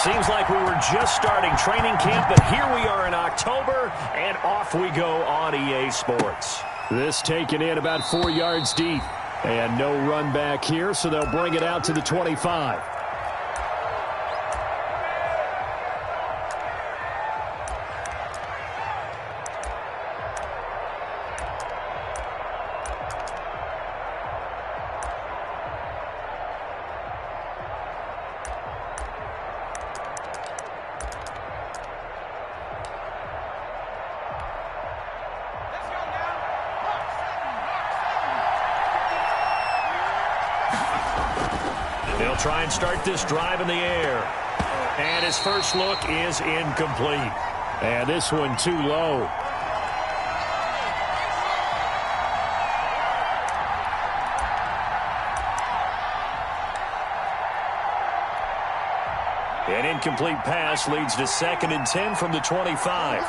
Seems like we were just starting training camp, but here we are in October, and off we go on EA Sports. This taken in about 4 yards deep. And no run back here, so they'll bring it out to the 25. He'll try and start this drive in the air. And his first look is incomplete. And this one too low. An incomplete pass leads to 2nd and 10 from the 25.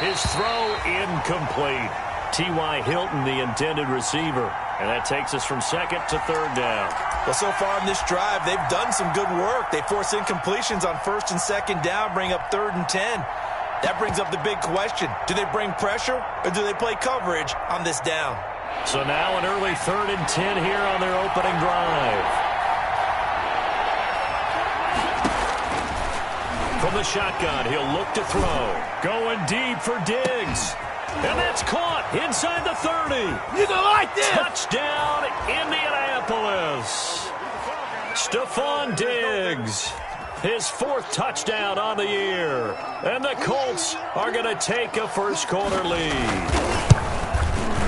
His throw incomplete. T.Y. Hilton, the intended receiver. And that takes us from 2nd to 3rd down. Well, so far in this drive, they've done some good work. They force incompletions on 1st and 2nd down, bring up 3rd and 10. That brings up the big question. Do they bring pressure or do they play coverage on this down? So now an early 3rd and 10 here on their opening drive. From the shotgun, he'll look to throw. Going deep for Diggs. And that's caught inside the 30. You gonna like this? Touchdown, Indianapolis. Stephon Diggs. His 4th touchdown on the year. And the Colts are going to take a first-quarter lead.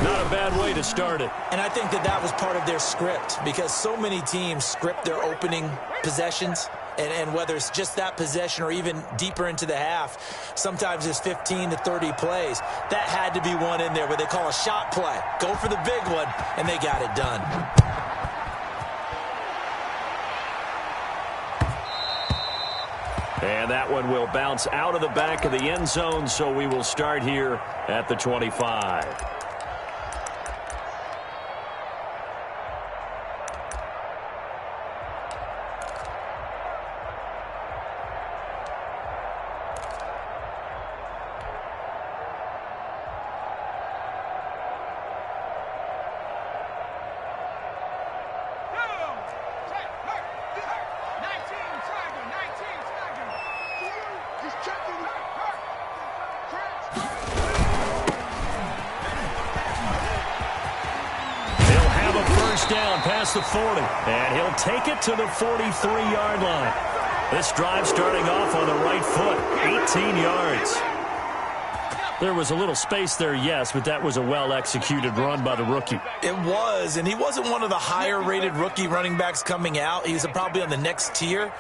Not a bad way to start it. And I think that was part of their script because so many teams script their opening possessions. And whether it's just that possession or even deeper into the half, sometimes it's 15 to 30 plays. That had to be one in there where they call a shot play. Go for the big one, and they got it done. And that one will bounce out of the back of the end zone, so we will start here at the 25. Down past the 40, and he'll take it to the 43-yard line. This drive starting off on the right foot, 18 yards. There was a little space there, yes, but that was a well-executed run by the rookie. It was, and he wasn't one of the higher-rated rookie running backs coming out. He's probably on the next tier.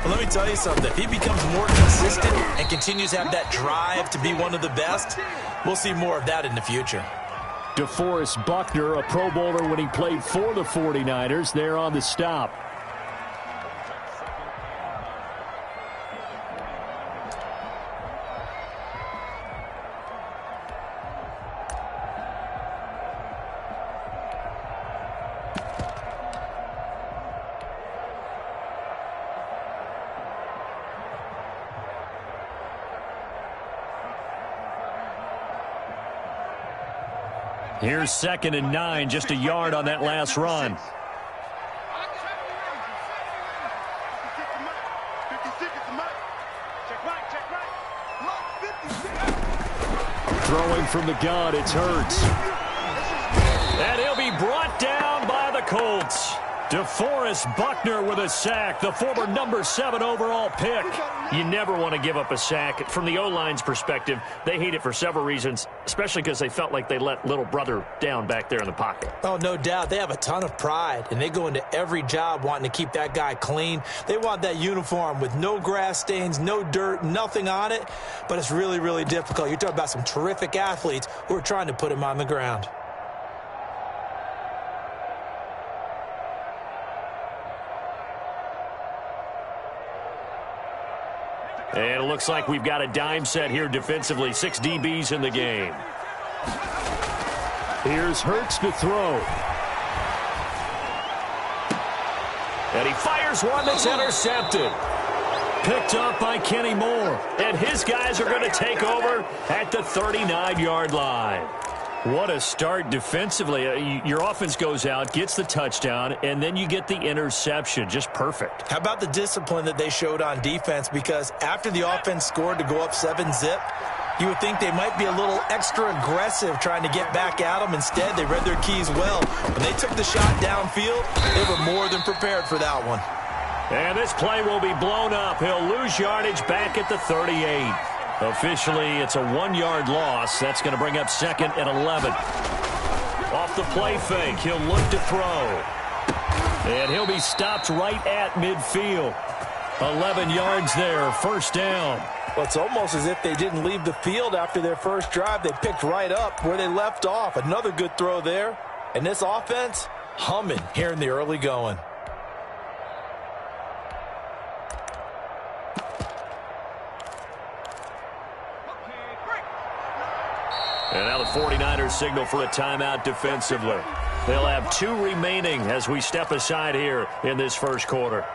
But let me tell you something. If he becomes more consistent and continues to have that drive to be one of the best, we'll see more of that in the future. DeForest Buckner, a Pro Bowler when he played for the 49ers, there on the stop. Here's 2nd and 9, just a yard on that last run. Throwing from the gun, it's Hurts. And he'll be brought down by the Colts. DeForest Buckner with a sack, the former number 7 overall pick. You never want to give up a sack. From the O-line's perspective, they hate it for several reasons, especially because they felt like they let little brother down back there in the pocket. Oh, no doubt. They have a ton of pride, and they go into every job wanting to keep that guy clean. They want that uniform with no grass stains, no dirt, nothing on it, but it's really, really difficult. You're talking about some terrific athletes who are trying to put him on the ground. And it looks like we've got a dime set here defensively. 6 DBs in the game. Here's Hurts to throw. And he fires one that's intercepted. Picked up by Kenny Moore. And his guys are going to take over at the 39-yard line. What a start defensively. Your offense goes out, gets the touchdown, and then you get the interception. Just perfect. How about the discipline that they showed on defense? Because after the offense scored to go up 7-zip, you would think they might be a little extra aggressive trying to get back at them. Instead, they read their keys well. When they took the shot downfield, they were more than prepared for that one. And this play will be blown up. He'll lose yardage back at the 38. Officially, it's a 1-yard loss. That's going to bring up 2nd and 11. Off the play fake, he'll look to throw. And he'll be stopped right at midfield. 11 yards there, first down. Well, it's almost as if they didn't leave the field after their first drive. They picked right up where they left off. Another good throw there. And this offense, humming here in the early going. And now the 49ers signal for a timeout defensively. They'll have 2 remaining as we step aside here in this first quarter.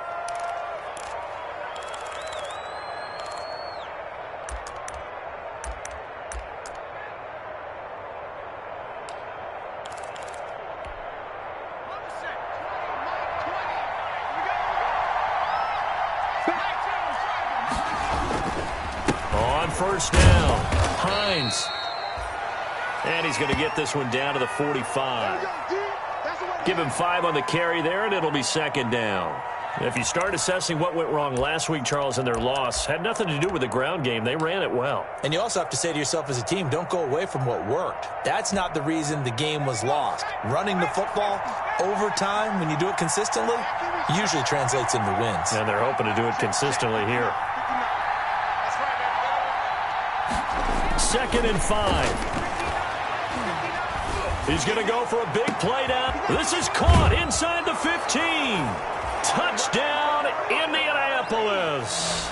On first down, Hines. And he's going to get this one down to the 45. Give him 5 on the carry there, and it'll be 2nd down. If you start assessing what went wrong last week, Charles, in their loss, had nothing to do with the ground game. They ran it well. And you also have to say to yourself as a team, don't go away from what worked. That's not the reason the game was lost. Running the football over time, when you do it consistently, usually translates into wins. And they're hoping to do it consistently here. 2nd and 5. He's going to go for a big play down. This is caught inside the 15. Touchdown, Indianapolis.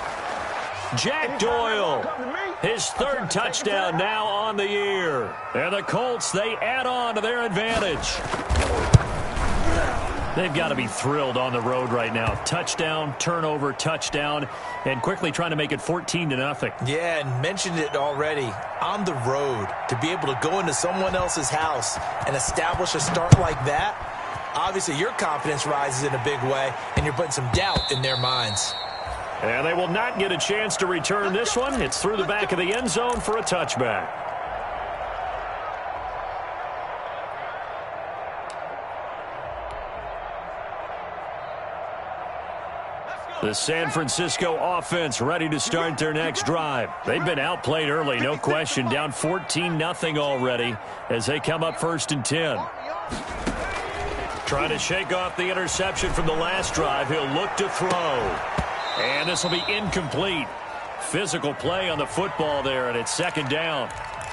Jack Doyle, his 3rd touchdown now on the year. And the Colts, they add on to their advantage. They've got to be thrilled on the road right now. Touchdown, turnover, touchdown, and quickly trying to make it 14-0. Yeah, and mentioned it already. On the road, to be able to go into someone else's house and establish a start like that, obviously your confidence rises in a big way, and you're putting some doubt in their minds. And they will not get a chance to return this one. It's through the back of the end zone for a touchback. The San Francisco offense ready to start their next drive. They've been outplayed early, no question. Down 14-0 already as they come up 1st and 10. Trying to shake off the interception from the last drive. He'll look to throw. And this will be incomplete. Physical play on the football there, and it's 2nd down.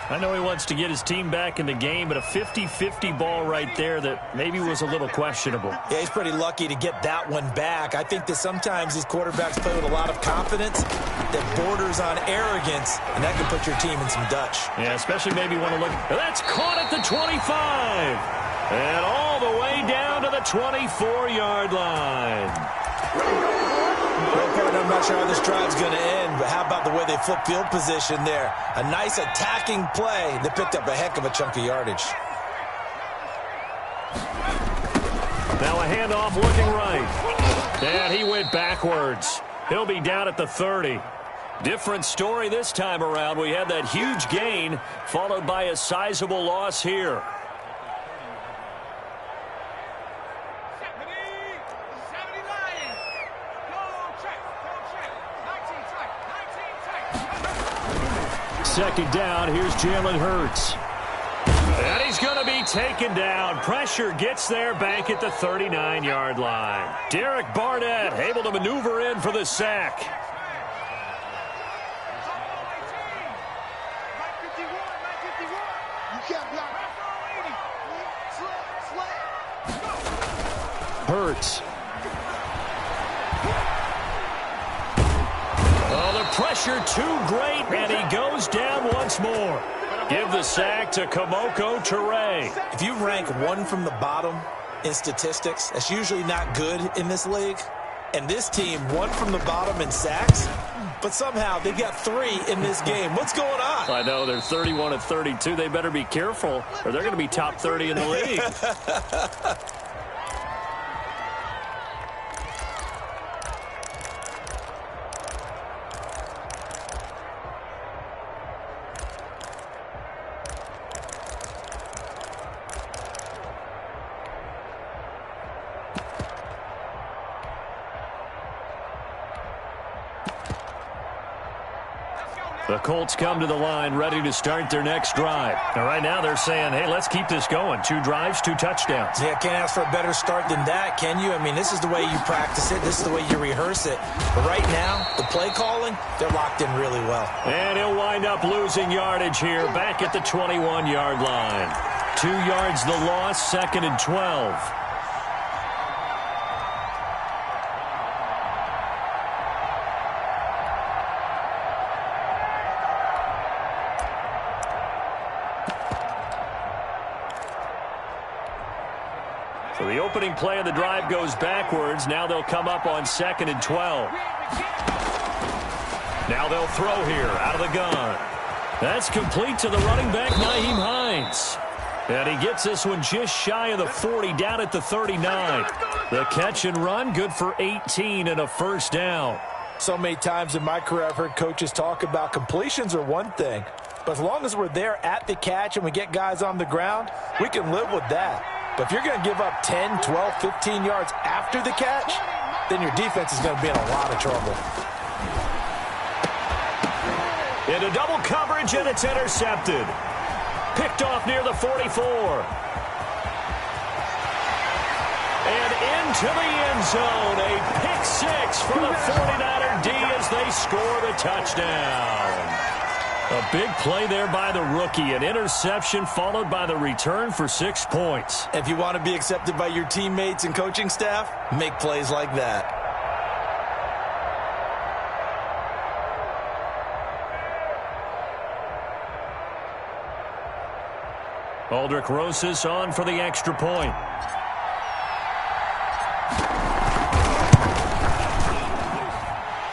I know he wants to get his team back in the game, but a 50-50 ball right there that maybe was a little questionable. Yeah, he's pretty lucky to get that one back. I think that sometimes these quarterbacks play with a lot of confidence that borders on arrogance, and that can put your team in some Dutch. Yeah, especially maybe want to look. That's caught at the 25. And all the way down to the 24-yard line. I'm not sure how this drive's going to end, but how about the way they flip field position there? A nice attacking play that picked up a heck of a chunk of yardage. Now a handoff looking right. And he went backwards. He'll be down at the 30. Different story this time around. We had that huge gain followed by a sizable loss here. Second down, here's Jalen Hurts. And he's going to be taken down. Pressure gets there back at the 39-yard line. Derek Barnett able to maneuver in for the sack. Hurts. Pressure too great, and he goes down once more. Give the sack to Kamoko Toure. If you rank one from the bottom, in statistics. That's usually not good in this league. And this team won from the bottom in sacks, but somehow they got 3 in this game. What's going on? I know, they're 31 of 32. They better be careful, or they're going to be top 30 in the league. The Colts come to the line ready to start their next drive. And right now they're saying, hey, let's keep this going. 2 drives, 2 touchdowns. Yeah, can't ask for a better start than that, can you? I mean, this is the way you practice it. This is the way you rehearse it. But right now, the play calling, they're locked in really well. And he'll wind up losing yardage here back at the 21-yard line. 2 yards the loss, 2nd and 12. So the opening play of the drive goes backwards. Now they'll come up on 2nd and 12. Now they'll throw here out of the gun. That's complete to the running back, Nyheim Hines. And he gets this one just shy of the 40, down at the 39. The catch and run, good for 18 and a first down. So many times in my career I've heard coaches talk about completions are one thing. But as long as we're there at the catch and we get guys on the ground, we can live with that. But if you're going to give up 10, 12, 15 yards after the catch, then your defense is going to be in a lot of trouble. Into double coverage, and it's intercepted. Picked off near the 44. And into the end zone. A pick 6 for the 49er D as they score the touchdown. A big play there by the rookie. An interception followed by the return for 6 points. If you want to be accepted by your teammates and coaching staff, make plays like that. Aldrich Rosas on for the extra point.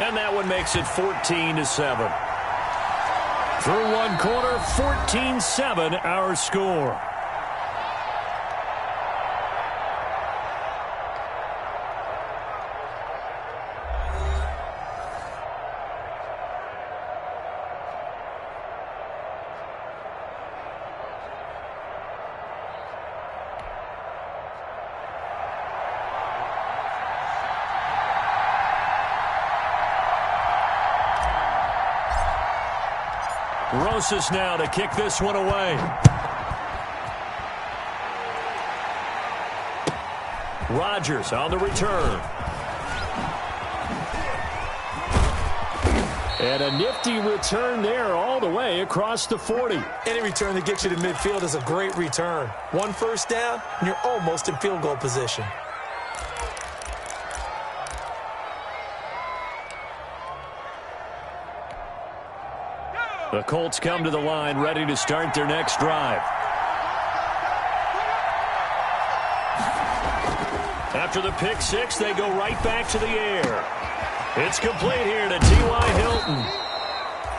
And that one makes it 14-7. Through one quarter, 14-7 our score. Rosas now to kick this one away. Rodgers on the return. And a nifty return there all the way across the 40. Any return that gets you to midfield is a great return. 1 first down, and you're almost in field goal position. The Colts come to the line ready to start their next drive. After the pick 6, they go right back to the air. It's complete here to T.Y. Hilton.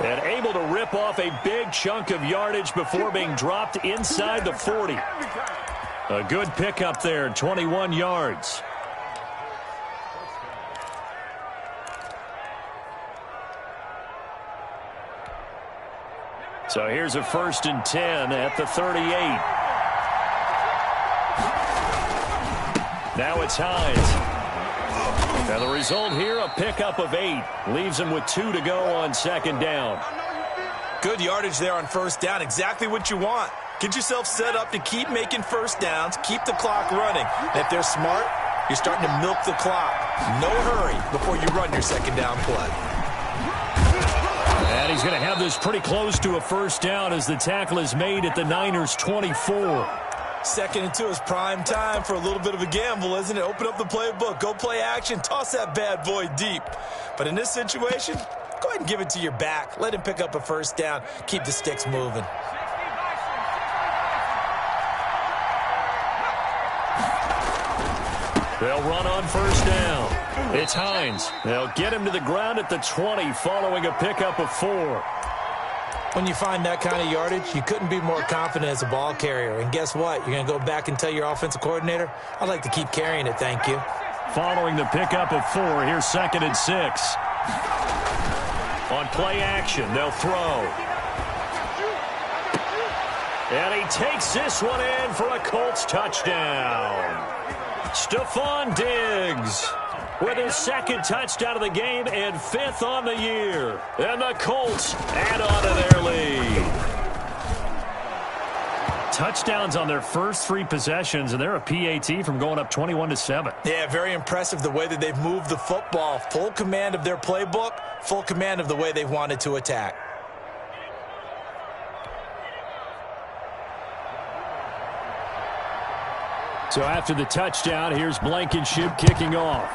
And able to rip off a big chunk of yardage before being dropped inside the 40. A good pickup there, 21 yards. So here's a 1st and 10 at the 38. Now it's Hines. And the result here, a pickup of 8. Leaves him with 2 to go on 2nd down. Good yardage there on 1st down. Exactly what you want. Get yourself set up to keep making 1st downs, keep the clock running. And if they're smart, you're starting to milk the clock. No hurry before you run your 2nd down play. And he's going to have this pretty close to a 1st down as the tackle is made at the Niners' 24. 2nd and 2 is prime time for a little bit of a gamble, isn't it? Open up the playbook, go play action, toss that bad boy deep. But in this situation, go ahead and give it to your back. Let him pick up a 1st down. Keep the sticks moving. They'll run on first down. It's Hines. They'll get him to the ground at the 20 following a pickup of 4. When you find that kind of yardage, you couldn't be more confident as a ball carrier. And guess what? You're going to go back and tell your offensive coordinator, I'd like to keep carrying it, thank you. Following the pickup of 4, here's 2nd and 6. On play action, they'll throw. And he takes this one in for a Colts touchdown. Stephon Diggs with his 2nd touchdown of the game and 5th on the year. And the Colts add on to their lead. Touchdowns on their first 3 possessions, and they're a PAT from going up 21-7. Yeah, very impressive the way that they've moved the football. Full command of their playbook, full command of the way they've wanted to attack. So after the touchdown, here's Blankenship kicking off.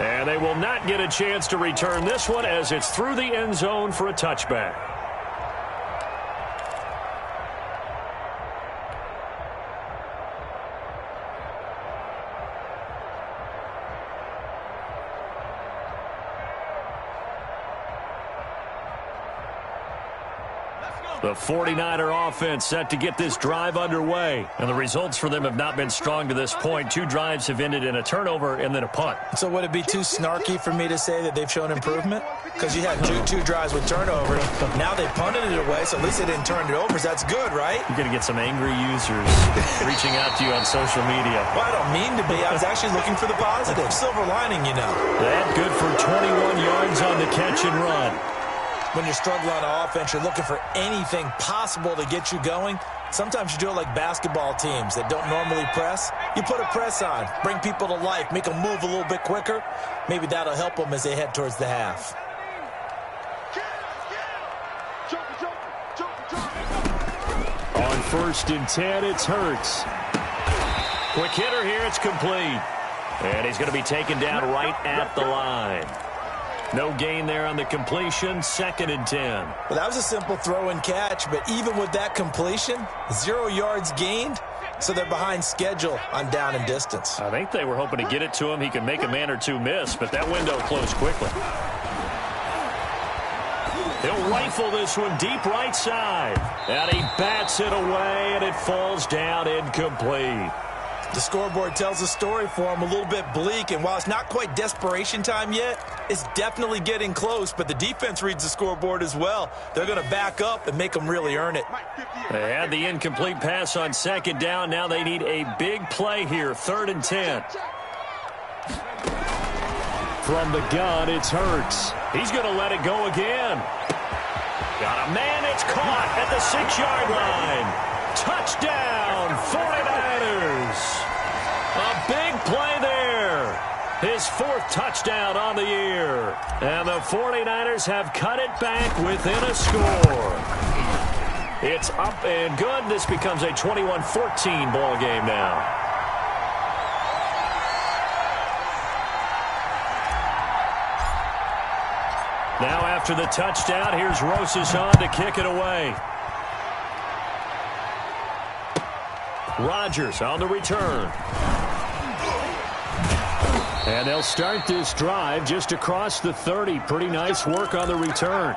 And they will not get a chance to return this one as it's through the end zone for a touchback. The 49er offense set to get this drive underway. And the results for them have not been strong to this point. 2 drives have ended in a turnover and then a punt. So would it be too snarky for me to say that they've shown improvement? Because you had two drives with turnovers. Now they punted it away, so at least they didn't turn it over. So that's good, right? You're going to get some angry users reaching out to you on social media. Well, I don't mean to be. I was actually looking for the positive. Silver lining, you know. That good for 21 yards on the catch and run. When you're struggling on offense, you're looking for anything possible to get you going. Sometimes you do it like basketball teams that don't normally press. You put a press on, bring people to life, make them move a little bit quicker. Maybe that'll help them as they head towards the half. On 1st and 10, it's Hurts. Quick hitter here, it's complete. And he's going to be taken down right at the line. No gain there on the completion, 2nd and 10. Well, that was a simple throw and catch, but even with that completion, 0 yards gained, so they're behind schedule on down and distance. I think they were hoping to get it to him. He could make a man or 2 miss, but that window closed quickly. He'll rifle this one deep right side. And he bats it away, and it falls down incomplete. The scoreboard tells a story for him, a little bit bleak, and while it's not quite desperation time yet, it's definitely getting close, but the defense reads the scoreboard as well. They're going to back up and make them really earn it. They had the incomplete pass on 2nd down. Now they need a big play here, 3rd and 10. From the gun, it's Hurts. He's going to let it go again. Got a man, it's caught at the 6-yard line. Touchdown, 49ers. A big play there. His 4th touchdown on the year. And the 49ers have cut it back within a score. It's up and good. This becomes a 21-14 ball game now. Now after the touchdown, here's Rosas on to kick it away. Rodgers on the return. And they'll start this drive just across the 30. Pretty nice work on the return.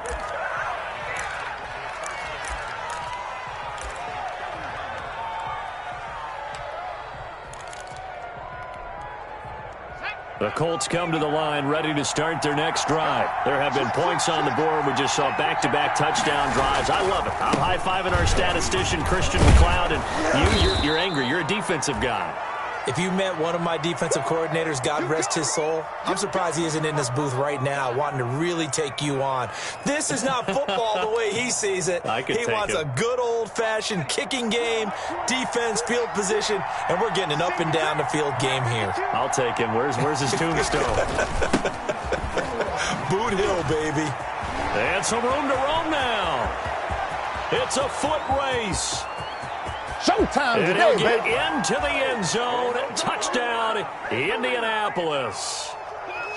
The Colts come to the line ready to start their next drive. There have been points on the board. We just saw back-to-back touchdown drives. I love it. I'm high-fiving our statistician, Christian McLeod, and you're angry. You're a defensive guy. If you met one of my defensive coordinators, God rest his soul, I'm surprised he isn't in this booth right now wanting to really take you on. This is not football the way he sees it. He wants a good old-fashioned kicking game, defense, field position, and we're getting an up-and-down-the-field game here. I'll take him. Where's his tombstone? Boot Hill, baby. And some room to roam now. It's a foot race. Showtime and today, he'll get baby. into the end zone. Touchdown, Indianapolis.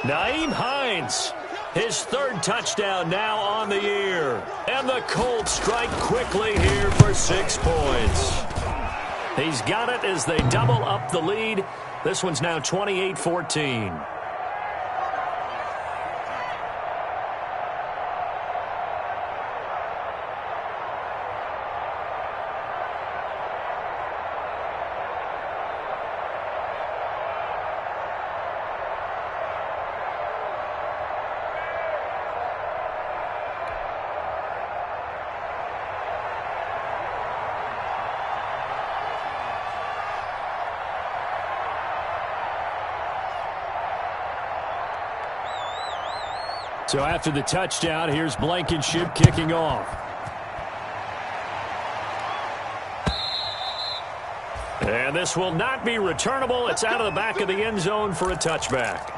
Nyheim Hines, his 3rd touchdown now on the year. And the Colts strike quickly here for 6 points. He's got it as they double up the lead. This one's now 28-14. So after the touchdown, here's Blankenship kicking off. And this will not be returnable. It's out of the back of the end zone for a touchback.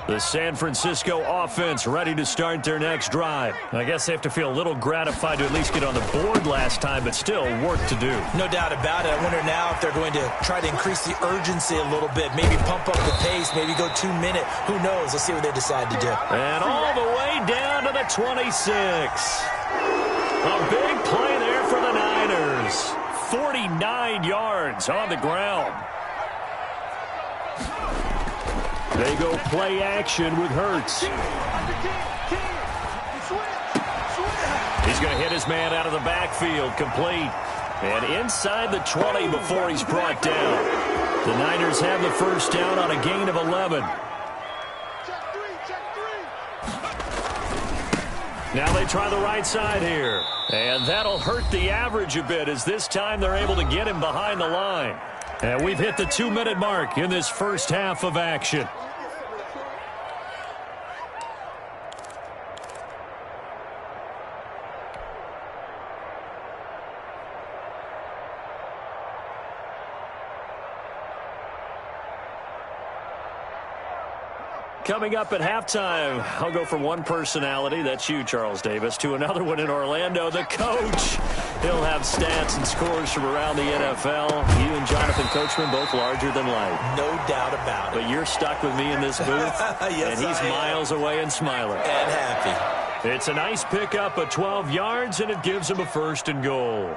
The San Francisco offense ready to start their next drive. I guess they have to feel a little gratified to at least get on the board last time, but still work to do. No doubt about it. I wonder now if they're going to try to increase the urgency a little bit, maybe pump up the pace, maybe go 2 minute. Who knows? Let's see what they decide to do. And all the way down to the 26. A big play there for the Niners. 49 yards on the ground. They go play action with Hurts. He's going to hit his man out of the backfield, complete. And inside the 20 before he's brought down. The Niners have the first down on a gain of 11. Now they try the right side here. And that'll hurt the average a bit as this time they're able to get him behind the line. And we've hit the 2-minute mark in this first half of action. Coming up at halftime, I'll go from one personality, that's you, Charles Davis, to another one in Orlando, the coach. He'll have stats and scores from around the NFL. You and Jonathan Coachman, both larger than life. No doubt about it. But you're stuck with me in this booth, yes, and he's miles away and smiling. And happy. It's a nice pickup of 12 yards, and it gives him a 1st and goal.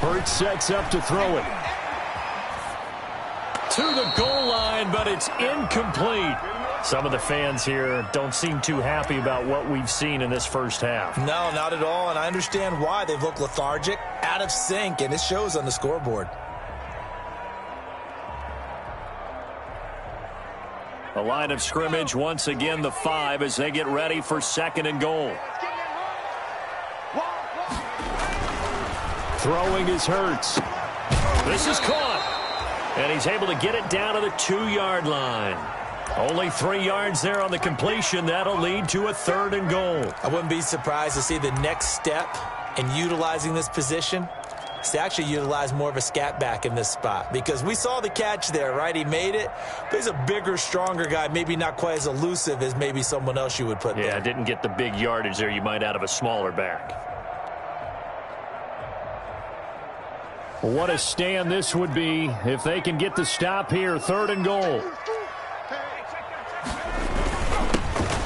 Hurts sets up to throw it. To the goal line, but it's incomplete. Some of the fans here don't seem too happy about what we've seen in this first half. No, not at all, and I understand why. They've looked lethargic, out of sync, and it shows on the scoreboard. A line of scrimmage, once again the 5 as they get ready for 2nd and goal. Throwing is Hurts. This is caught. And he's able to get it down to the 2-yard line. Only 3 yards there on the completion. That'll lead to a 3rd and goal. I wouldn't be surprised to see the next step in utilizing this position is to actually utilize more of a scat back in this spot. Because we saw the catch there, right? He made it. But he's a bigger, stronger guy. Maybe not quite as elusive as maybe someone else you would put there. Yeah, didn't get the big yardage there you might out of a smaller back. What a stand this would be if they can get the stop here. 3rd and goal.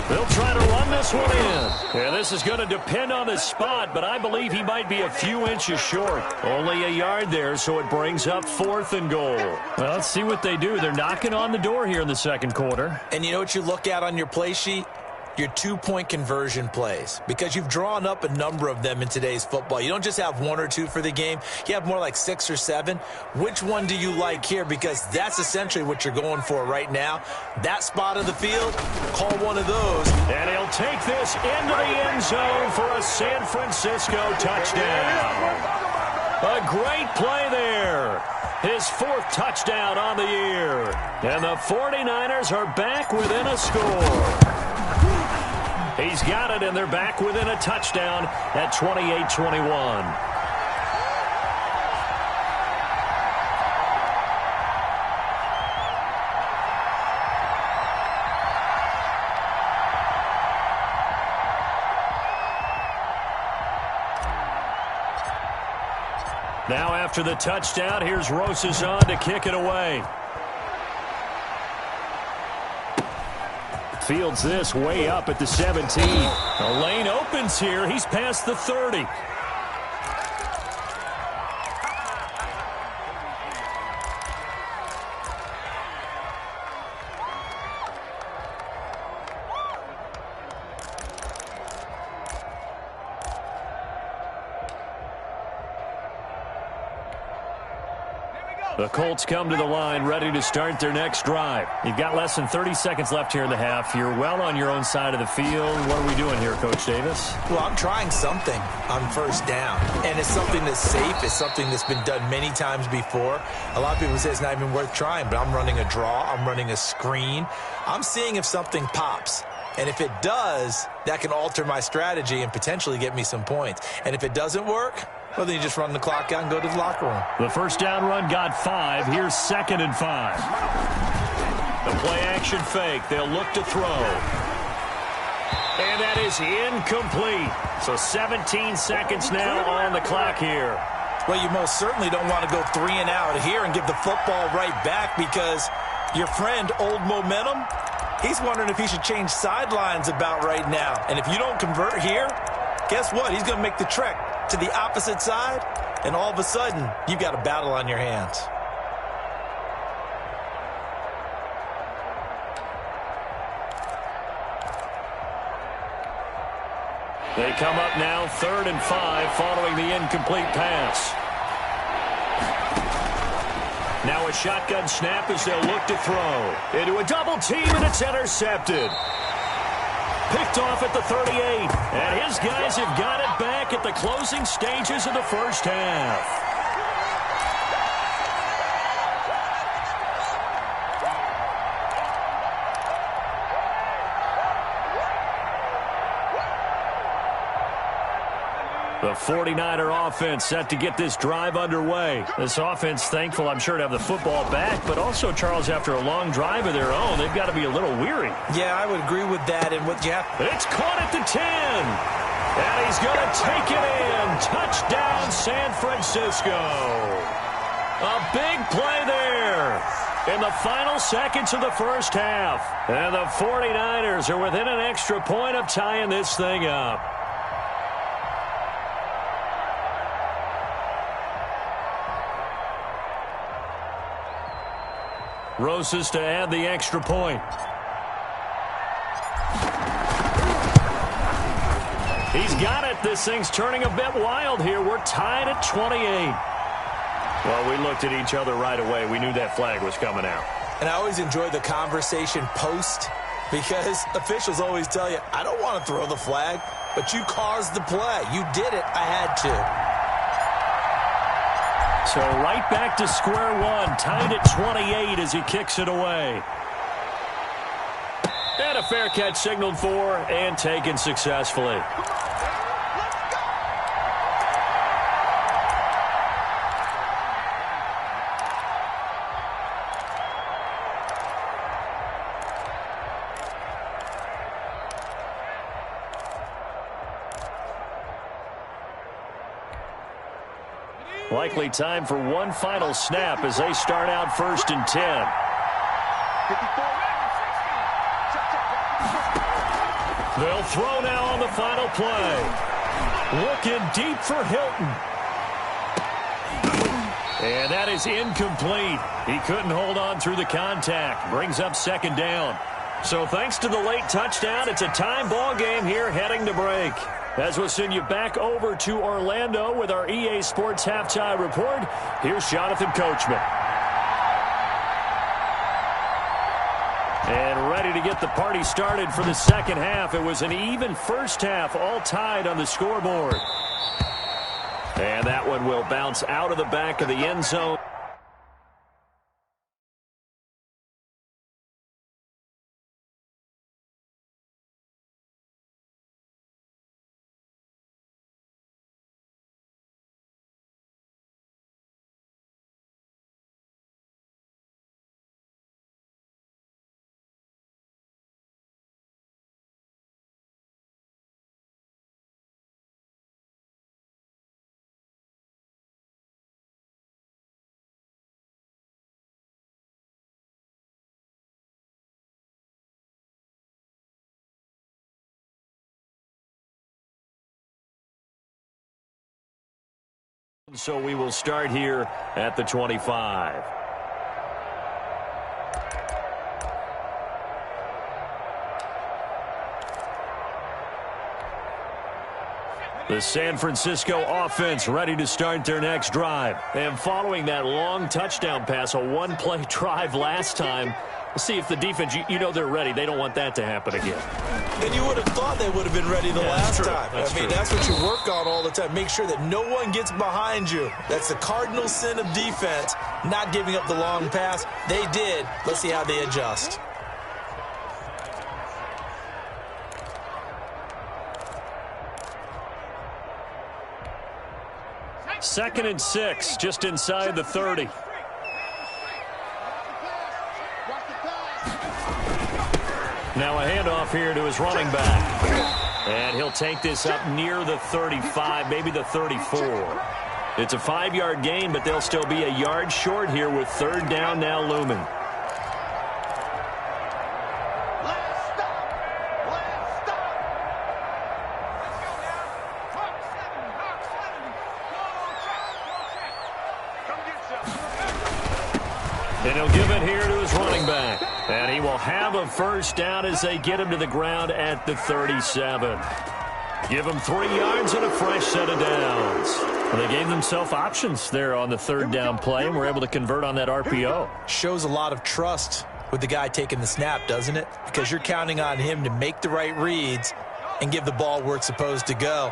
They'll try to run this one in. And this is going to depend on the spot, but I believe he might be a few inches short. Only a yard there, so it brings up 4th and goal. Well, let's see what they do. They're knocking on the door here in the 2nd quarter. And you know what you look at on your play sheet? Your 2-point conversion plays, because you've drawn up a number of them in today's football. You don't just have 1 or 2 for the game. You have more like 6 or 7. Which one do you like here? Because that's essentially what you're going for right now. That spot of the field, call one of those. And he'll take this into the end zone for a San Francisco touchdown. A great play there. His 4th touchdown on the year. And the 49ers are back within a score. He's got it, and they're back within a touchdown at 28-21. Now after the touchdown, here's Rosas on to kick it away. Fields this way up at the 17. The lane opens here. He's past the 30. The Colts come to the line, ready to start their next drive. You've got less than 30 seconds left here in the half. You're well on your own side of the field. What are we doing here, Coach Davis? Well, I'm trying something on first down, and it's something that's safe. It's something that's been done many times before. A lot of people say it's not even worth trying, but I'm running a draw. I'm running a screen. I'm seeing if something pops. And if it does, that can alter my strategy and potentially get me some points. And if it doesn't work, well, then you just run the clock out and go to the locker room. The first down run got 5. Here's 2nd and 5. The play action fake. They'll look to throw. And that is incomplete. So 17 seconds now on the clock here. Well, you most certainly don't want to go 3 and out here and give the football right back, because your friend, Old Momentum, he's wondering if he should change sidelines about right now. And if you don't convert here, guess what? He's going to make the trek to the opposite side, and all of a sudden, you've got a battle on your hands. They come up now 3rd and 5 following the incomplete pass. Now a shotgun snap as they'll look to throw. Into a double team, and it's intercepted. Picked off at the 38. And his guys have got it back at the closing stages of the first half. The 49er offense set to get this drive underway. This offense thankful, I'm sure, to have the football back, but also, Charles, after a long drive of their own, they've got to be a little weary. Yeah, I would agree with that. And what you have... It's caught at the 10. And he's going to take it in. Touchdown, San Francisco. A big play there in the final seconds of the first half. And the 49ers are within an extra point of tying this thing up. Rosas to add the extra point. He's got it. This thing's turning a bit wild here. We're tied at 28. Well, we looked at each other right away. We knew that flag was coming out. And I always enjoy the conversation post, because officials always tell you, I don't want to throw the flag, but you caused the play. You did it. I had to. So right back to square one, tied at 28 as he kicks it away. And a fair catch signaled for and taken successfully. Likely time for one final snap as they start out 1st and 10. They'll throw now on the final play. Looking deep for Hilton. And that is incomplete. He couldn't hold on through the contact. Brings up 2nd down. So thanks to the late touchdown, it's a time ball game here heading to break. As we'll send you back over to Orlando with our EA Sports Halftime Report, here's Jonathan Coachman. And ready to get the party started for the second half. It was an even first half, all tied on the scoreboard. And that one will bounce out of the back of the end zone. So we will start here at the 25. The San Francisco offense ready to start their next drive. And following that long touchdown pass, a one-play drive last time, we'll see if the defense, you know they're ready. They don't want that to happen again. And you would have thought they would have been ready the last time. That's what you work on all the time. Make sure that no one gets behind you. That's the cardinal sin of defense, not giving up the long pass. They did. Let's see how they adjust. Second and 6, just inside the 30. Now a handoff here to his running back. And he'll take this up near the 35, maybe the 34. It's a 5-yard gain, but they'll still be a yard short here with third down now looming. And he'll give it here to his running back. And he will have a first down as they get him to the ground at the 37. Give him 3 yards and a fresh set of downs. Well, they gave themselves options there on the third down play and were able to convert on that RPO. Shows a lot of trust with the guy taking the snap, doesn't it? Because you're counting on him to make the right reads and give the ball where it's supposed to go.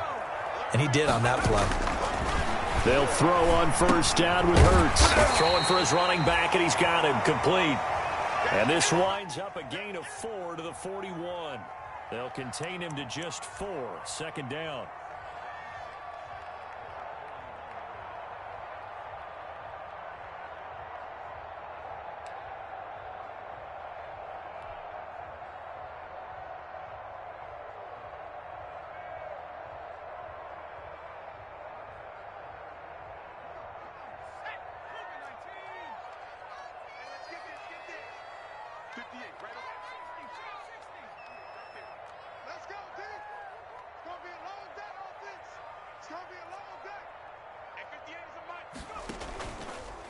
And he did on that play. They'll throw on first down with Hurts. Throwing for his running back, and he's got him complete. And this winds up a gain of 4 to the 41. They'll contain him to just 4. Second down.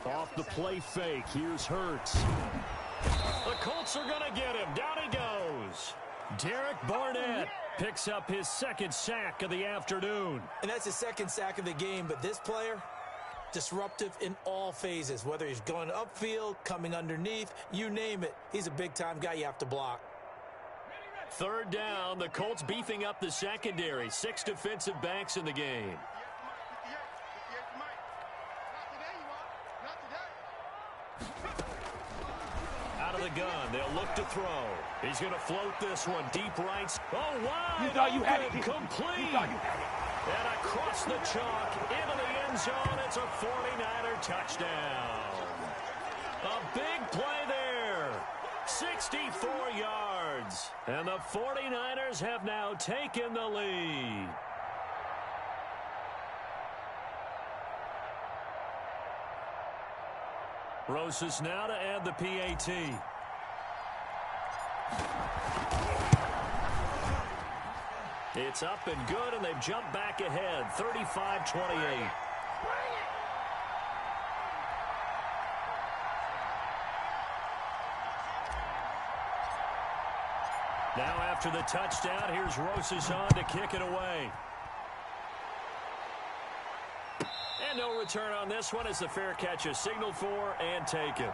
Off the play fake, here's Hurts. The Colts are going to get him. Down he goes. Derek Barnett picks up his second sack of the afternoon. And that's his second sack of the game, but this player, disruptive in all phases, whether he's going upfield, coming underneath, you name it. He's a big-time guy you have to block. Third down, the Colts beefing up the secondary. 6 defensive backs in the game. Out of the gun, they'll look to throw. He's going to float this one deep right. Oh, wow! You thought you had it. Complete. You thought you had it. And across the chalk, into the end zone, it's a 49er touchdown. A big play there. 64 yards. And the 49ers have now taken the lead. Rosas now to add the PAT. It's up and good, and they've jumped back ahead, 35-28. Now after the touchdown, here's Rosas on to kick it away. And no return on this one as the fair catch is signaled for and taken.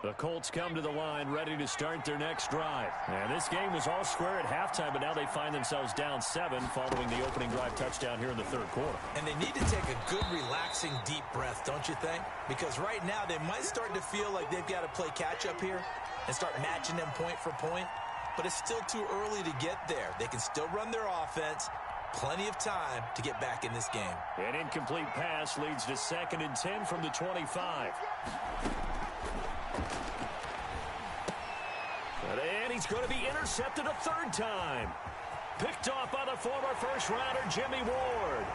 The Colts come to the line ready to start their next drive. And this game was all square at halftime, but now they find themselves down 7 following the opening drive touchdown here in the third quarter. And they need to take a good, relaxing, deep breath, don't you think? Because right now they might start to feel like they've got to play catch-up here and start matching them point for point. But it's still too early to get there. They can still run their offense. Plenty of time to get back in this game. An incomplete pass leads to 2nd and 10 from the 25. And he he's going to be intercepted a third time. Picked off by the former first-rounder Jimmy Ward.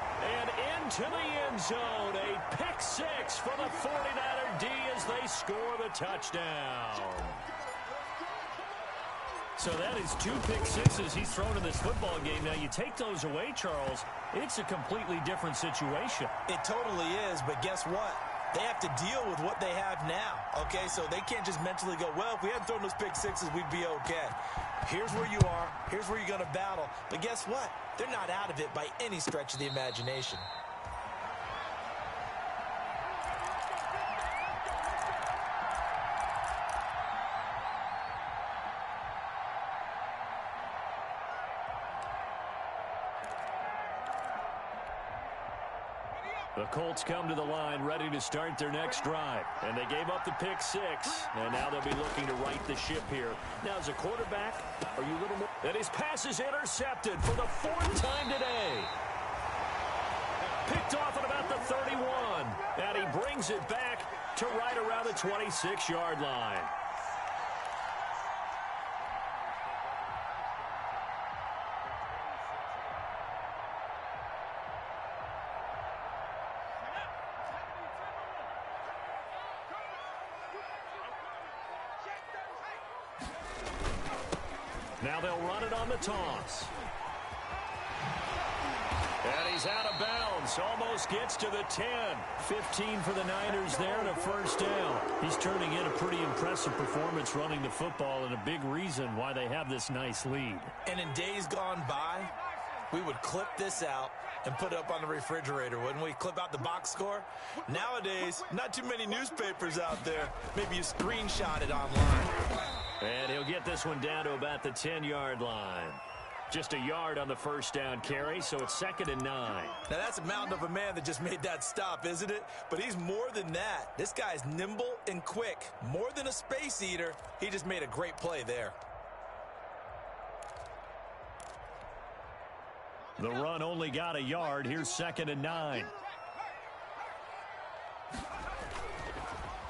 And into the end zone. A pick six for the 49er D as they score the touchdown. So that is 2 pick sixes he's thrown in this football game. Now, you take those away, Charles, it's a completely different situation. It totally is, but guess what? They have to deal with what they have now, okay? So they can't just mentally go, well, if we hadn't thrown those pick sixes, we'd be okay. Here's where you are. Here's where you're going to battle. But guess what? They're not out of it by any stretch of the imagination. The Colts come to the line ready to start their next drive. And they gave up the pick six. And now they'll be looking to right the ship here. Now, as a quarterback, are you a little more... And his pass is intercepted for the 4th time today. Picked off at about the 31. And he brings it back to right around the 26-yard line. Now they'll run it on the toss. And he's out of bounds. Almost gets to the 10. 15 for the Niners there and a first down. He's turning in a pretty impressive performance running the football and a big reason why they have this nice lead. And in days gone by, we would clip this out and put it up on the refrigerator, wouldn't we? Clip out the box score. Nowadays, not too many newspapers out there. Maybe you screenshot it online. And he'll get this one down to about the 10-yard line. Just a yard on the first down carry, so it's 2nd and 9. Now, that's a mountain of a man that just made that stop, isn't it? But he's more than that. This guy's nimble and quick. More than a space eater. He just made a great play there. The run only got a yard. Here's 2nd and 9.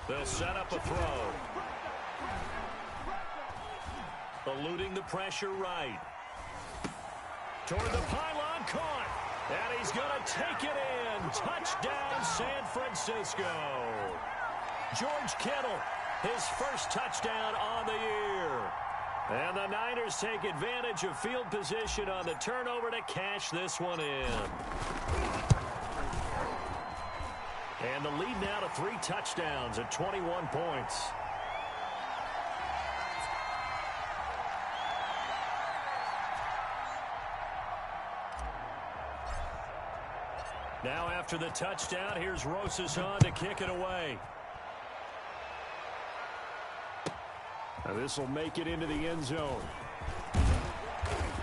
They'll set up a throw. Eluding the pressure right. Toward the pylon, caught. And he's going to take it in. Touchdown, San Francisco. George Kittle, his first touchdown on the year. And the Niners take advantage of field position on the turnover to cash this one in. And the lead now to 3 touchdowns at 21 points. Now after the touchdown, here's Rosas on to kick it away. Now this will make it into the end zone.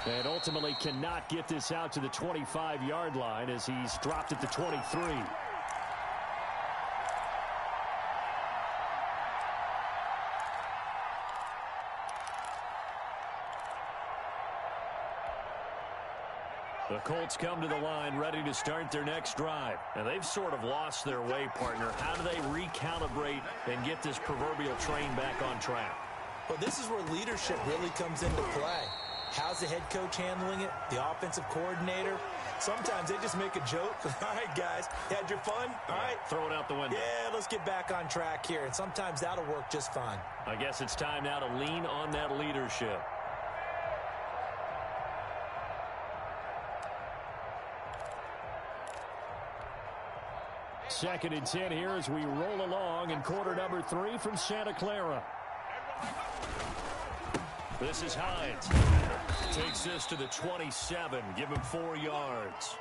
And ultimately cannot get this out to the 25-yard line as he's dropped at the 23. The Colts come to the line ready to start their next drive. And they've sort of lost their way, partner. How do they recalibrate and get this proverbial train back on track? Well, this is where leadership really comes into play. How's the head coach handling it? The offensive coordinator? Sometimes they just make a joke. All right, guys, you had your fun? All right. Throw it out the window. Yeah, let's get back on track here. And sometimes that'll work just fine. I guess it's time now to lean on that leadership. Second and 10 here as we roll along in quarter number 3 from Santa Clara. This is Hines. Takes this to the 27. Give him 4 yards.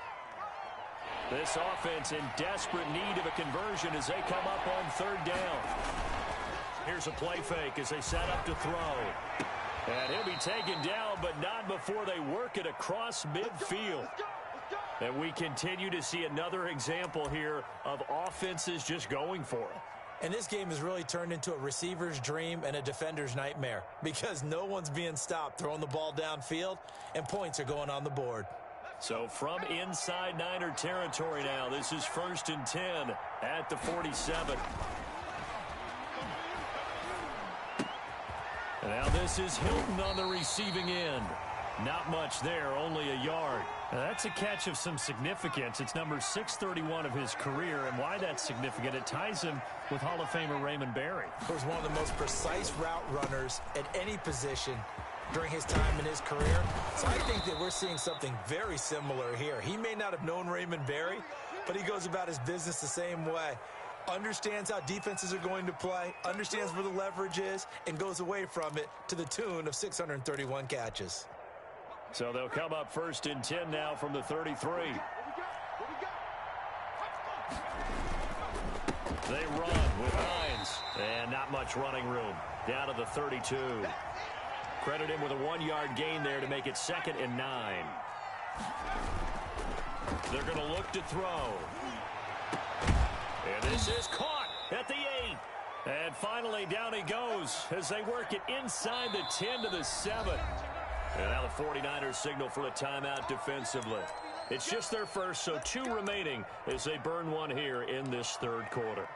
This offense in desperate need of a conversion as they come up on 3rd down. Here's a play fake as they set up to throw. And he'll be taken down, but not before they work it across midfield. And we continue to see another example here of offenses just going for it. And this game has really turned into a receiver's dream and a defender's nightmare because no one's being stopped throwing the ball downfield, and points are going on the board. So from inside Niner territory now, this is 1st and 10 at the 47. And now this is Hilton on the receiving end. Not much there, only a yard. Now that's a catch of some significance. It's number 631 of his career, and why that's significant, it ties him with Hall of Famer Raymond Berry. He was one of the most precise route runners at any position during his time in his career. So I think that we're seeing something very similar here. He may not have known Raymond Berry, but he goes about his business the same way. Understands how defenses are going to play, understands where the leverage is, and goes away from it to the tune of 631 catches. So they'll come up 1st and 10 now from the 33. They run with Hines, and not much running room. Down to the 32. Credit him with a 1-yard gain there to make it 2nd and 9. They're going to look to throw. And this is caught at the 8. And finally down he goes as they work it inside the 10 to the 7. And now the 49ers signal for a timeout defensively. It's just their first, so 2 remaining as they burn one here in this 3rd quarter.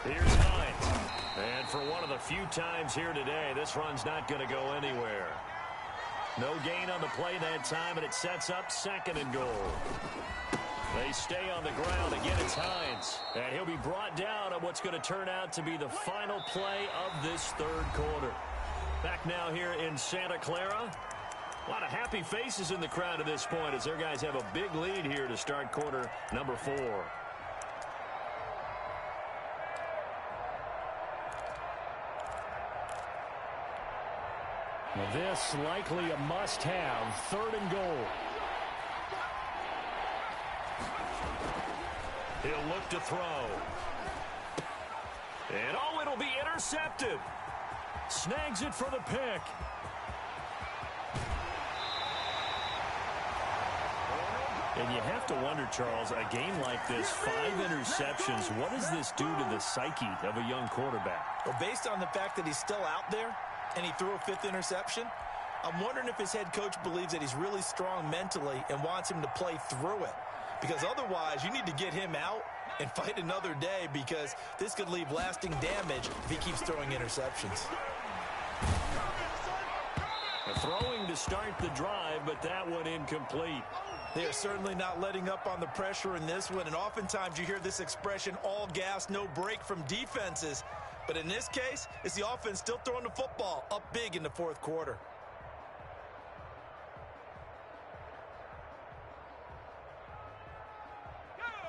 Here's Hines. And for one of the few times here today, this run's not going to go anywhere. No gain on the play that time, and it sets up 2nd and goal. They stay on the ground. Again, it's Hines. And he'll be brought down on what's going to turn out to be the final play of this 3rd quarter. Back now here in Santa Clara. A lot of happy faces in the crowd at this point as their guys have a big lead here to start quarter number 4. Now this likely a must-have, 3rd and goal. He'll look to throw. And oh, it'll be intercepted. Snags it for the pick. And you have to wonder, Charles, a game like this, 5 interceptions, what does this do to the psyche of a young quarterback? Well, based on the fact that he's still out there and he threw a 5th interception, I'm wondering if his head coach believes that he's really strong mentally and wants him to play through it. Because otherwise, you need to get him out and fight another day, because this could leave lasting damage if he keeps throwing interceptions. Throwing to start the drive, but that one incomplete. They are certainly not letting up on the pressure in this one, and oftentimes you hear this expression, all gas, no break, from defenses. But in this case, it's the offense still throwing the football up big in the 4th quarter.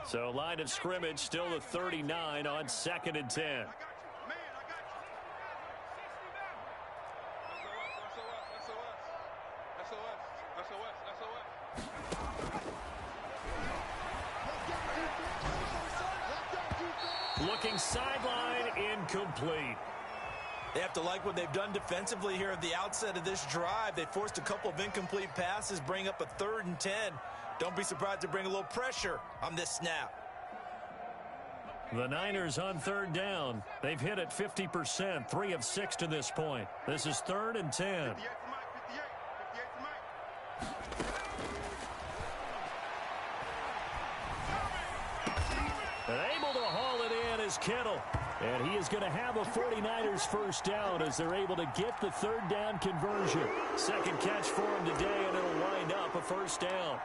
So line of scrimmage still the 39 on 2nd and 10. Looking sideline, incomplete. They have to like what they've done defensively here at the outset of this drive. They forced a couple of incomplete passes, bring up a 3rd and 10. Don't be surprised to bring a little pressure on this snap. The Niners on 3rd down. They've hit it 50%, 3 of 6 to this point. This is 3rd and 10. And able to haul it in is Kittle. And he is going to have a 49ers first down as they're able to get the 3rd down conversion. 2nd catch for him today, and it'll wind up a first down.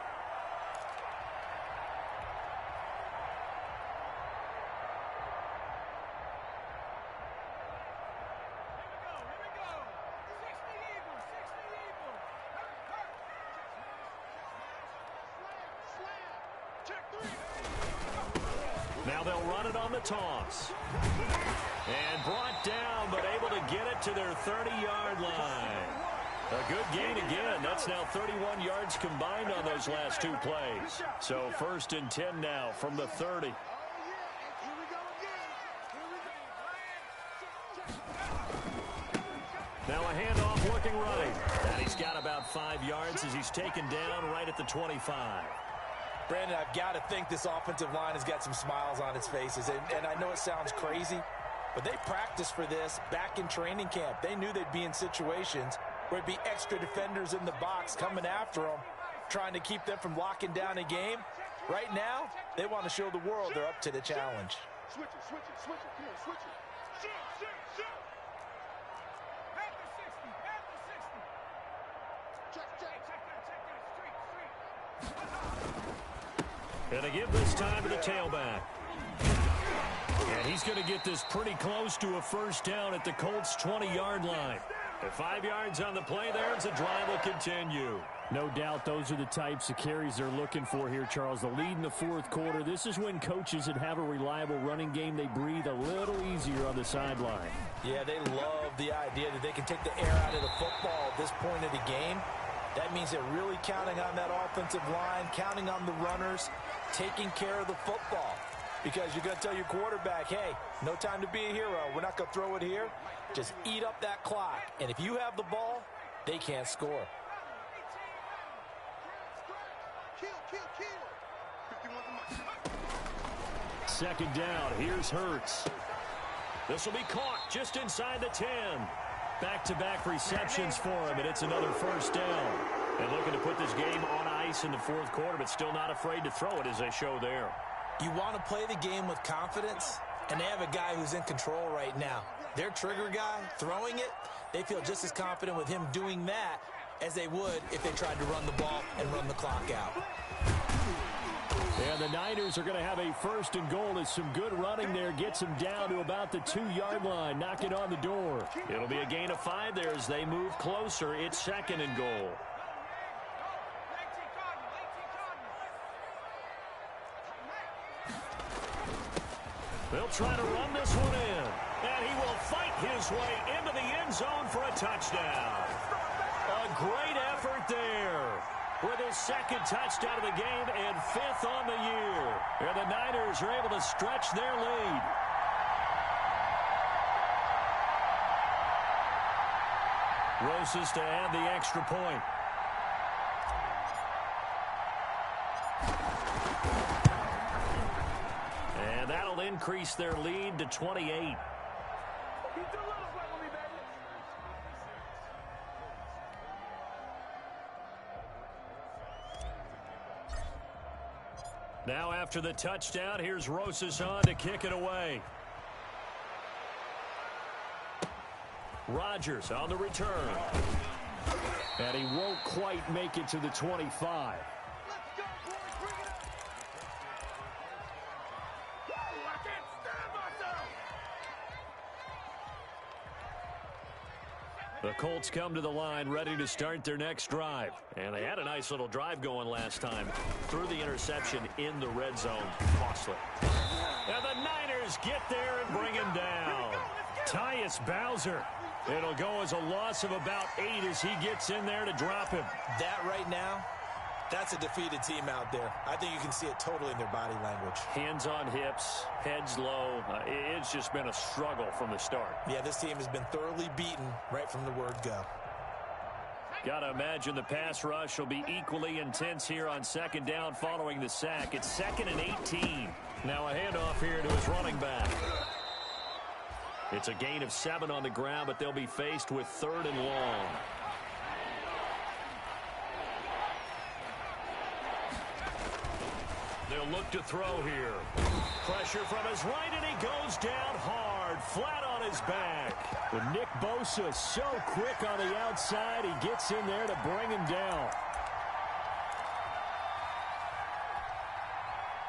Now they'll run it on the toss. And brought down, but able to get it to their 30-yard line. A good gain again. That's now 31 yards combined on those last 2 plays. So 1st and 10 now from the 30. Now a handoff looking right. And he's got about 5 yards as he's taken down right at the 25. Brandon, I've got to think this offensive line has got some smiles on its faces. And I know it sounds crazy, but they practiced for this back in training camp. They knew they'd be in situations where it'd be extra defenders in the box coming after them, trying to keep them from locking down a game. Right now, they want to show the world they're up to the challenge. Switch it, switch it, switch it. Come on, switch it. Shoot. At the 60, at the 60. Check that, street. And they give this time to the tailback. And he's going to get this pretty close to a first down at the Colts' 20-yard line. At 5 yards on the play there, as the drive will continue. No doubt those are the types of carries they're looking for here, Charles. The lead in the fourth quarter. This is when coaches that have a reliable running game, they breathe a little easier on the sideline. Yeah, they love the idea that they can take the air out of the football at this point of the game. That means they're really counting on that offensive line, counting on the runners, taking care of the football. Because you're going to tell your quarterback, hey, no time to be a hero. We're not going to throw it here. Just eat up that clock. And if you have the ball, they can't score. Second down. Here's Hurts. This will be caught just inside the 10. Back-to-back receptions for him, and it's another first down. And looking to put this game on ice in the fourth quarter, but still not afraid to throw it as they show there. You want to play the game with confidence, and they have a guy who's in control right now. Their trigger guy, throwing it, they feel just as confident with him doing that as they would if they tried to run the ball and run the clock out. And the Niners are going to have a first and goal as some good running there gets them down to about the 2-yard line, knocking on the door. It'll be a gain of 5 there as they move closer. It's second and goal. They'll try to run this one in. And he will fight his way into the end zone for a touchdown. A great effort there. With his second touchdown of the game and 5th on the year. And the Niners are able to stretch their lead. Rosas to add the extra point. And that'll increase their lead to 28. Now after the touchdown, here's Rosas on to kick it away. Rodgers on the return. And he won't quite make it to the 25. The Colts come to the line ready to start their next drive. And they had a nice little drive going last time. Threw the interception in the red zone. Costly. And the Niners get there and bring him down. Tyus Bowser. It'll go as a loss of about 8 as he gets in there to drop him. That right now, that's a defeated team out there. I think you can see it totally in their body language. Hands on hips, heads low. It's just been a struggle from the start. Yeah, this team has been thoroughly beaten right from the word go. Got to imagine the pass rush will be equally intense here on second down following the sack. It's 2nd and 18. Now a handoff here to his running back. It's a gain of 7 on the ground, but they'll be faced with 3rd and long. They'll look to throw here. Pressure from his right, and he goes down hard, flat on his back. But Nick Bosa so quick on the outside, he gets in there to bring him down.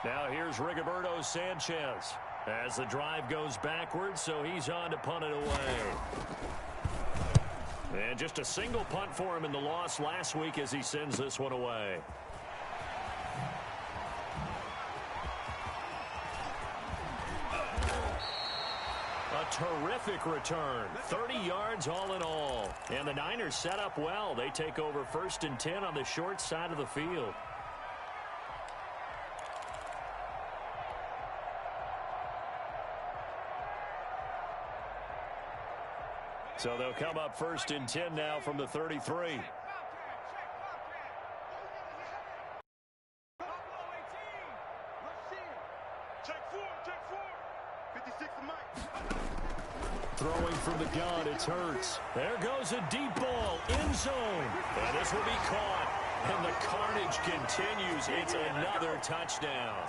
Now here's Rigoberto Sanchez as the drive goes backwards, so he's on to punt it away. And just a single punt for him in the loss last week as he sends this one away. A terrific return. 30 yards all in all. And the Niners set up well. They take over 1st and 10 on the short side of the field. So they'll come up 1st and 10 now from the 33. Check four. 56 to Mike. Throwing from the gun, it's Hurts. There goes a deep ball, end zone. And this will be caught. And the carnage continues. It's another touchdown.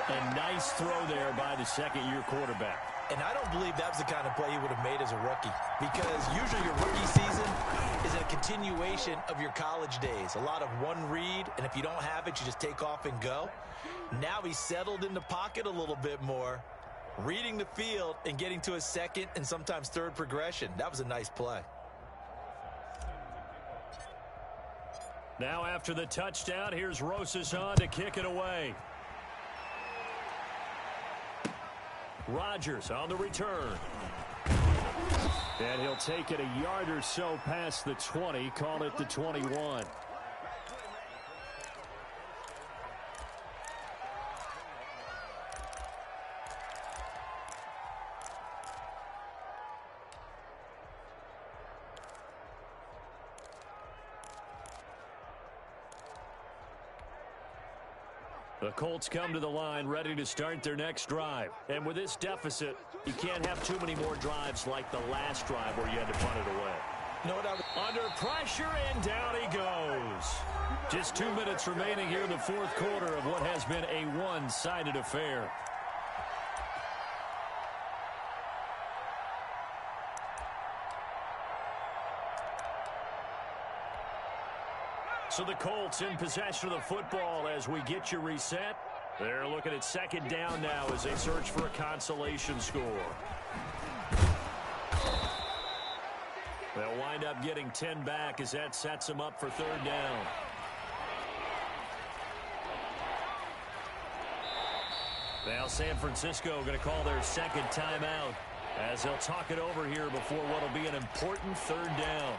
A nice throw there by the second-year quarterback. And I don't believe that was the kind of play he would have made as a rookie, because usually your rookie season is a continuation of your college days. A lot of one read, and if you don't have it, you just take off and go. Now he's settled in the pocket a little bit more, reading the field and getting to a second and sometimes third progression. That was a nice play. Now after the touchdown, here's Rosas on to kick it away. Rodgers on the return. And he'll take it a yard or so past the 20, call it the 21. The Colts come to the line ready to start their next drive. And with this deficit, you can't have too many more drives like the last drive where you had to punt it away. No doubt. Under pressure, and down he goes. Just 2 minutes remaining here in the fourth quarter of what has been a one-sided affair. So the Colts in possession of the football as we get you reset. They're looking at second down now as they search for a consolation score. They'll wind up getting 10 back as that sets them up for third down. Now San Francisco going to call their second timeout as they'll talk it over here before what will be an important third down.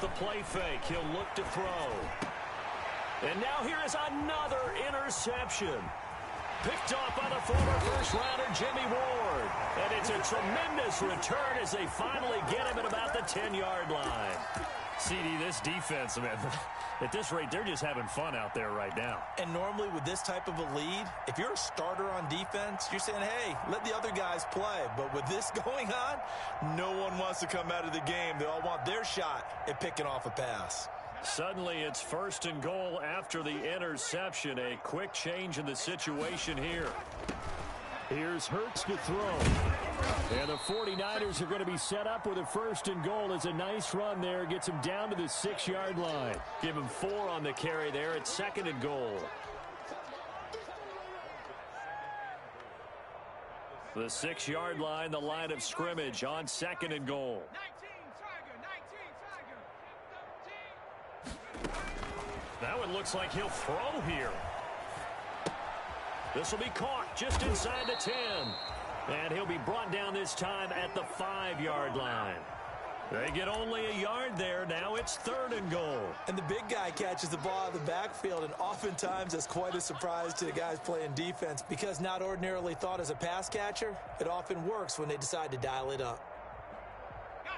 The play fake. He'll look to throw. And now here is another interception. Picked off by the former first-rounder Jimmy Ward. And it's a tremendous return as they finally get him at about the 10-yard line. CD, this defense, man, at this rate, they're just having fun out there right now. And normally with this type of a lead, if you're a starter on defense, you're saying, hey, let the other guys play. But with this going on, no one wants to come out of the game. They all want their shot at picking off a pass. Suddenly it's first and goal after the interception. A quick change in the situation here. Here's Hurts to throw. And the 49ers are going to be set up with a first and goal. As a nice run there. Gets him down to the 6-yard line. Give him 4 on the carry there at second and goal. The 6-yard line, the line of scrimmage on second and goal. 19 Tiger. That one looks like he'll throw here. This will be caught just inside the 10. And he'll be brought down this time at the 5-yard line. They get only a yard there. Now it's third and goal. And the big guy catches the ball out of the backfield, and oftentimes that's quite a surprise to the guys playing defense because not ordinarily thought as a pass catcher, it often works when they decide to dial it up.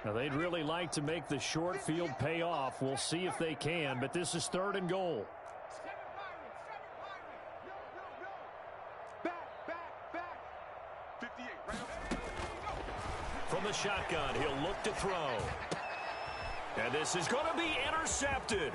Now they'd really like to make the short field pay off. We'll see if they can, but this is third and goal. From the shotgun, he'll look to throw. And this is going to be intercepted.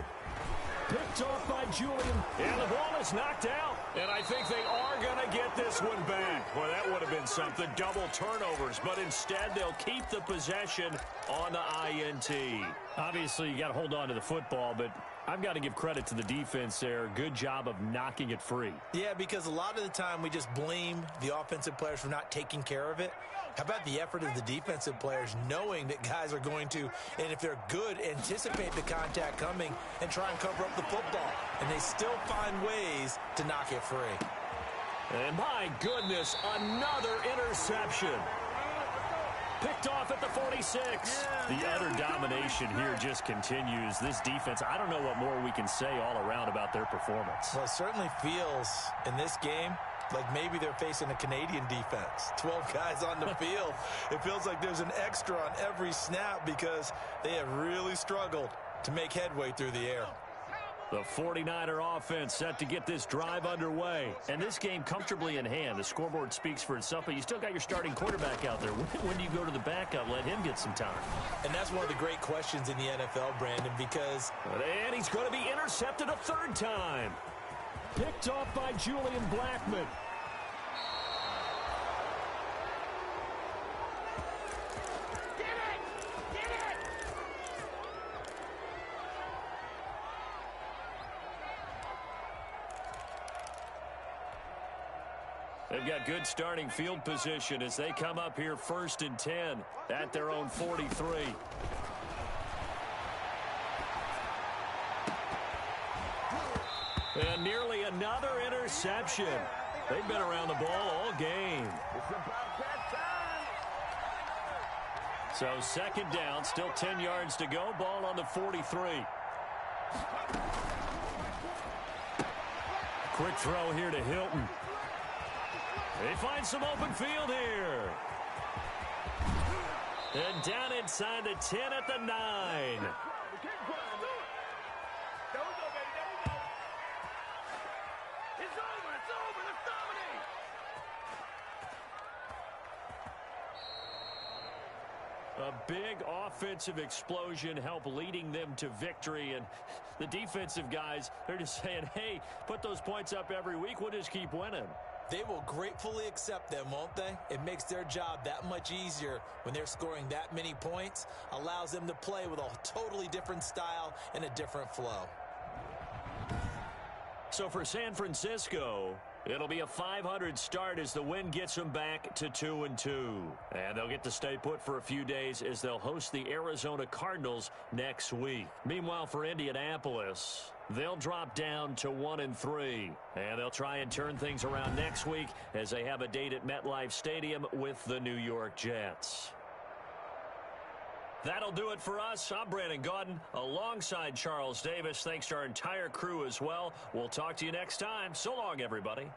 Picked off by Julian. And the ball is knocked out. And I think they are going to get this one back. Well, that would have been something. Double turnovers. But instead, they'll keep the possession on the INT. Obviously, you got to hold on to the football, but I've got to give credit to the defense there. Good job of knocking it free. Yeah, because a lot of the time we just blame the offensive players for not taking care of it. How about the effort of the defensive players knowing that guys are going to, and if they're good, anticipate the contact coming and try and cover up the football. And they still find ways to knock it free. And my goodness, another interception. Picked off at the 46. The utter domination here just continues. This defense, I don't know what more we can say all around about their performance. Well, it certainly feels in this game like maybe they're facing a Canadian defense. 12 guys on the field. It feels like there's an extra on every snap because they have really struggled to make headway through the air. The 49er offense set to get this drive underway. And this game comfortably in hand. The scoreboard speaks for itself, but you still got your starting quarterback out there. When do you go to the backup? Let him get some time. And that's one of the great questions in the NFL, Brandon, because... And he's going to be intercepted a third time. Picked off by Julian Blackmon. They've got good starting field position as they come up here 1st and 10 at their own 43. And nearly another interception. They've been around the ball all game. So 2nd down, still 10 yards to go. Ball on the 43. Quick throw here to Hilton. They find some open field here. And down inside the 10 at the 9. A big offensive explosion helped leading them to victory. And the defensive guys, they're just saying, hey, put those points up every week. We'll just keep winning. They will gratefully accept them, won't they? It makes their job that much easier when they're scoring that many points. Allows them to play with a totally different style and a different flow. So for San Francisco, it'll be a .500 start as the win gets them back to 2-2. And they'll get to stay put for a few days as they'll host the Arizona Cardinals next week. Meanwhile, for Indianapolis, they'll drop down to 1-3. And they'll try and turn things around next week as they have a date at MetLife Stadium with the New York Jets. That'll do it for us. I'm Brandon Gaudin alongside Charles Davis. Thanks to our entire crew as well. We'll talk to you next time. So long, everybody.